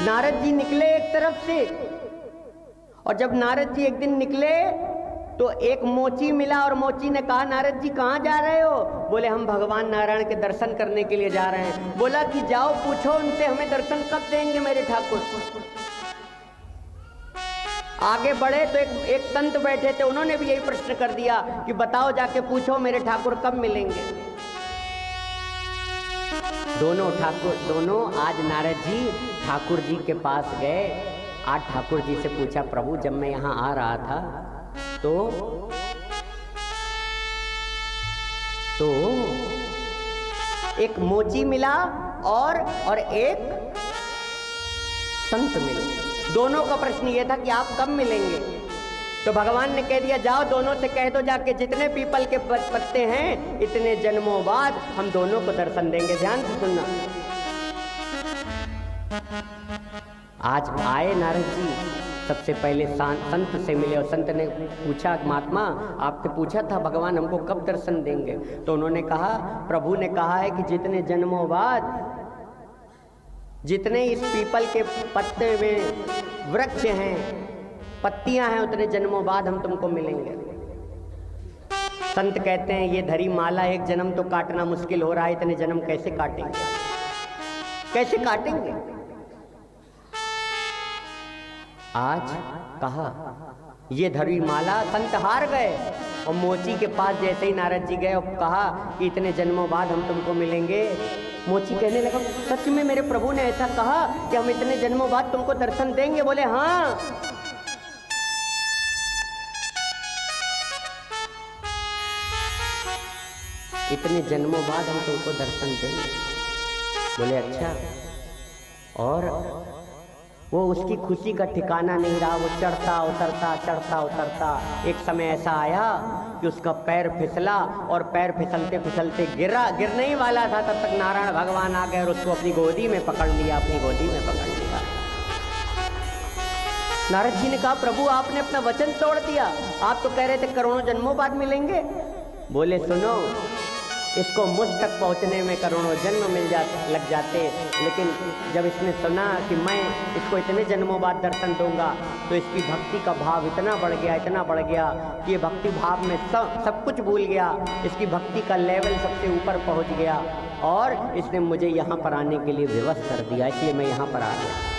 नारद जी निकले एक तरफ से, और जब नारद जी एक दिन निकले तो एक मोची मिला और मोची ने कहा, नारद जी कहाँ जा रहे हो? बोले हम भगवान नारायण के दर्शन करने के लिए जा रहे हैं। बोला कि जाओ पूछो उनसे हमें दर्शन कब देंगे मेरे ठाकुर। आगे बढ़े तो एक संत बैठे थे, उन्होंने भी यही प्रश्न कर दिया कि बताओ जाके पूछो मेरे ठाकुर कब मिलेंगे। दोनों आज नारद जी ठाकुर जी के पास गए। आज ठाकुर जी से पूछा, प्रभु जब मैं यहाँ आ रहा था तो एक मोची मिला और एक संत मिले। दोनों का प्रश्न ये था कि आप कब मिलेंगे? तो भगवान ने कह दिया, जाओ दोनों से कह दो जाके जितने पीपल के पत्ते हैं इतने जन्मों बाद हम दोनों को दर्शन देंगे। ध्यान से सुनना। आज आए नारद जी, सबसे पहले संत से मिले और संत ने पूछा, महात्मा आपसे पूछा था भगवान हमको कब दर्शन देंगे? तो उन्होंने कहा, प्रभु ने कहा है कि जितने जन्मों बाद, जितने इस पीपल के पत्ते में वृक्ष हैं, पत्तियां हैं, उतने जन्मों बाद हम तुमको मिलेंगे। संत कहते हैं ये धरी माला एक जन्म तो काटना मुश्किल हो रहा है, इतने जन्म कैसे काटेंगे, कैसे काटेंगे? आज कहा ये धरी माला, संत हार गए और मोची के पास जैसे ही नारद जी गए और कहा कि इतने जन्मों बाद हम तुमको मिलेंगे, मोची कहने लगा, सच में मेरे प्रभु ने ऐसा कहा कि हम इतने जन्मों बाद तुमको दर्शन देंगे? बोले हाँ। इतने जन्मों बाद हम तुमको दर्शन देंगे। बोले अच्छा। और वो उसकी खुशी का ठिकाना नहीं रहा, वो चढ़ता उतरता। एक समय ऐसा आया कि उसका पैर फिसला और पैर फिसलते फिसलते गिरने ही वाला था, तब तक नारायण भगवान आ गए और उसको अपनी गोदी में पकड़ लिया, नारद जी ने कहा, प्रभु आपने अपना वचन तोड़ दिया, आप तो कह रहे थे करोड़ों जन्मों बाद मिलेंगे। बोले सुनो, इसको मुझ तक पहुंचने में करोड़ों जन्म लग जाते, लेकिन जब इसने सुना कि मैं इसको इतने जन्मों बाद दर्शन दूंगा तो इसकी भक्ति का भाव इतना बढ़ गया कि ये भक्ति भाव में सब कुछ भूल गया। इसकी भक्ति का लेवल सबसे ऊपर पहुंच गया और इसने मुझे यहाँ पर आने के लिए विवश कर दिया, इसलिए मैं यहाँ पर आ गया।